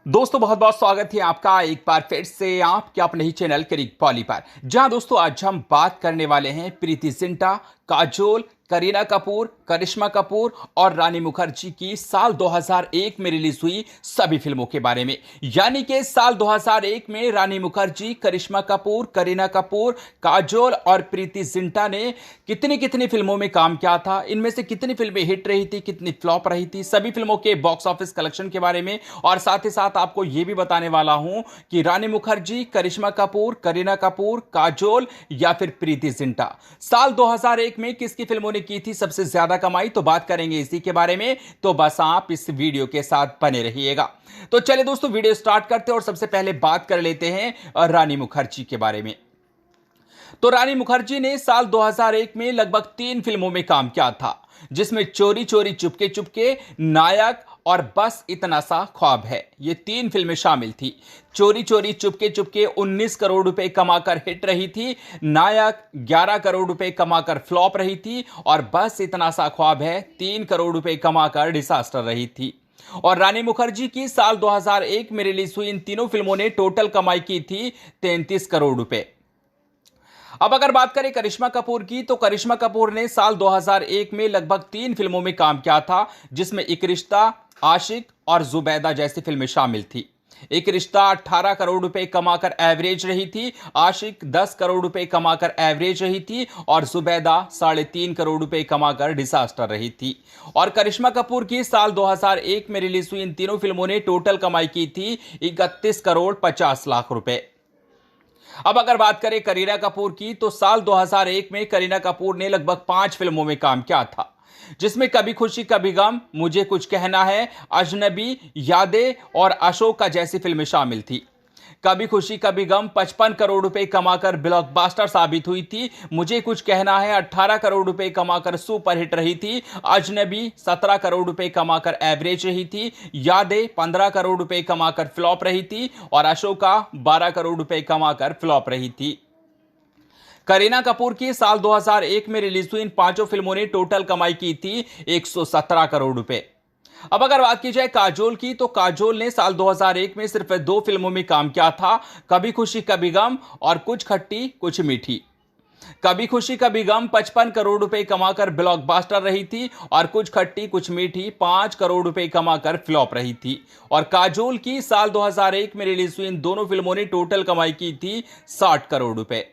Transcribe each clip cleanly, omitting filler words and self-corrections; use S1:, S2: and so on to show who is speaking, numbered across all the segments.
S1: दोस्तों बहुत बहुत स्वागत है आपका एक बार फिर से आपके अपने ही चैनल क्रिक पॉली पर। जहां दोस्तों आज हम बात करने वाले हैं प्रीति जिंटा, काजोल, करीना कपूर, करिश्मा कपूर और रानी मुखर्जी की साल 2001 में रिलीज हुई सभी फिल्मों के बारे में। यानी कि साल 2001 में रानी मुखर्जी, करिश्मा कपूर, करीना कपूर, काजोल और प्रीति जिंटा ने कितनी कितनी फिल्मों में काम किया था, इनमें से कितनी फिल्में हिट रही थी, कितनी फ्लॉप रही थी, सभी फिल्मों के बॉक्स ऑफिस कलेक्शन के बारे में। और साथ ही साथ आपको यह भी बताने वाला हूं कि रानी मुखर्जी, करिश्मा कपूर, करीना कपूर, काजोल या फिर प्रीति जिंटा साल 2001 में किसकी फिल्मों ने की थी सबसे ज्यादा कमाई। तो बात करेंगे इसी के बारे में, तो बस आप इस वीडियो के साथ बने रहिएगा। तो चलिए दोस्तों वीडियो स्टार्ट करते हैं और सबसे पहले बात कर लेते हैं रानी मुखर्जी के बारे में। तो रानी मुखर्जी ने साल 2001 में लगभग 3 फिल्मों में काम किया था, जिसमें चोरी चोरी चुपके चुपके, नायक और बस इतना सा ख्वाब है, ये 3 फिल्में शामिल थी। चोरी चोरी चुपके चुपके 19 करोड़ रुपए कमाकर हिट रही थी, नायक 11 करोड़ रुपए कमाकर फ्लॉप रही थी और बस इतना सा ख्वाब है 3 करोड़ रुपए कमाकर डिजास्टर रही थी। और रानी मुखर्जी की साल 2001 में रिलीज हुई इन तीनों फिल्मों ने टोटल कमाई की थी 33 करोड़ रुपए। अब अगर बात करें करिश्मा कपूर की, तो करिश्मा कपूर ने साल 2001 में लगभग 3 फिल्मों में काम किया था, जिसमें एक रिश्ता, आशिक और जुबैदा जैसी फिल्में शामिल थी। एक रिश्ता 18 करोड़ रुपए कमाकर एवरेज रही थी, आशिक 10 करोड़ रुपए कमाकर एवरेज रही थी और जुबैदा 3.5 करोड़ रुपए कमाकर डिजास्टर रही थी। और करिश्मा कपूर की साल 2001 में रिलीज हुई इन तीनों फिल्मों ने टोटल कमाई की थी 31 करोड़ 50 लाख रुपए। अब अगर बात करें करीना कपूर की, तो साल 2001 में करीना कपूर ने लगभग 5 फिल्मों में काम किया था, जिसमें कभी खुशी कभी गम, मुझे कुछ कहना है, अजनबी, यादें और अशोका जैसी फिल्में शामिल थी। कभी खुशी कभी गम 55 करोड़ रुपए कमाकर ब्लॉकबस्टर साबित हुई थी, मुझे कुछ कहना है 18 करोड़ रुपए कमाकर सुपरहिट रही थी, अजनबी 17 करोड़ रुपए कमाकर एवरेज रही थी, यादें 15 करोड़ रुपए कमाकर फ्लॉप रही थी और अशोका 12 करोड़ रुपए कमाकर फ्लॉप रही थी। करीना कपूर की साल 2001 में रिलीज हुई इन 5 फिल्मों ने टोटल कमाई की थी 117 करोड़ रुपए। अब अगर बात की जाए काजोल की, तो काजोल ने साल 2001 में सिर्फ 2 फिल्मों में काम किया था, कभी खुशी कभी गम और कुछ खट्टी कुछ मीठी। कभी खुशी कभी गम 55 करोड़ रुपए कमाकर ब्लॉकबस्टर रही थी और कुछ खट्टी कुछ मीठी 5 करोड़ रुपए कमाकर फ्लॉप रही थी। और काजोल की साल 2001 में रिलीज हुई इन दोनों फिल्मों ने टोटल कमाई की थी 60 करोड़ रुपए।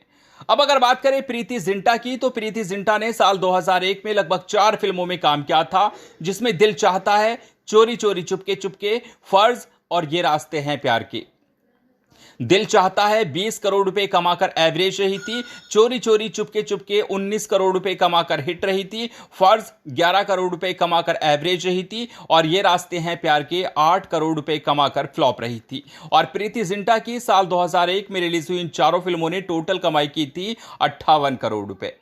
S1: अब अगर बात करें प्रीति जिंटा की, तो प्रीति जिंटा ने साल 2001 में लगभग 4 फिल्मों में काम किया था, जिसमें दिल चाहता है, चोरी चोरी चुपके चुपके, फर्ज और ये रास्ते हैं प्यार के। दिल चाहता है 20 करोड़ रुपए कमाकर एवरेज रही थी, चोरी चोरी चुपके चुपके 19 करोड़ रुपए कमाकर हिट रही थी, फर्ज 11 करोड़ रुपए कमाकर एवरेज रही थी और ये रास्ते हैं प्यार के 8 करोड़ रुपए कमाकर फ्लॉप रही थी। और प्रीति जिंटा की साल 2001 में रिलीज हुई इन चारों फिल्मों ने टोटल कमाई की थी 58 करोड़ रुपए।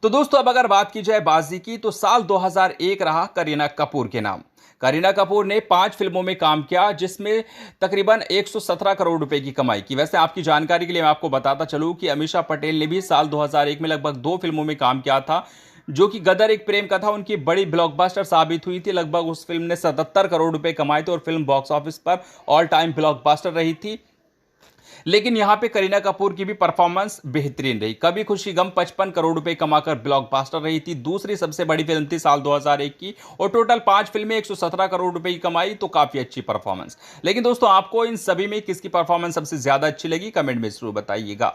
S1: तो दोस्तों अब अगर बात की जाए बाजी की, तो साल 2001 रहा करीना कपूर के नाम। करीना कपूर ने 5 फिल्मों में काम किया, जिसमें तकरीबन 117 करोड़ रुपए की कमाई की। वैसे आपकी जानकारी के लिए मैं आपको बताता चलूं कि अमीषा पटेल ने भी साल 2001 में लगभग 2 फिल्मों में काम किया था, जो कि गदर एक प्रेम कथा उनकी बड़ी ब्लॉकबस्टर साबित हुई थी। लगभग उस फिल्म ने 77 करोड़ रुपए कमाए थे और फिल्म बॉक्स ऑफिस पर ऑल टाइम ब्लॉकबस्टर रही थी। लेकिन यहां पे करीना कपूर की भी परफॉर्मेंस बेहतरीन रही। कभी खुशी गम 55 करोड़ रुपए कमाकर ब्लॉकबस्टर रही थी, दूसरी सबसे बड़ी फिल्म थी साल 2001 की, और टोटल 5 फिल्में 117 करोड़ रुपए की कमाई, तो काफी अच्छी परफॉर्मेंस। लेकिन दोस्तों आपको इन सभी में किसकी परफॉर्मेंस सबसे ज्यादा अच्छी लगी, कमेंट में जरूर बताइएगा।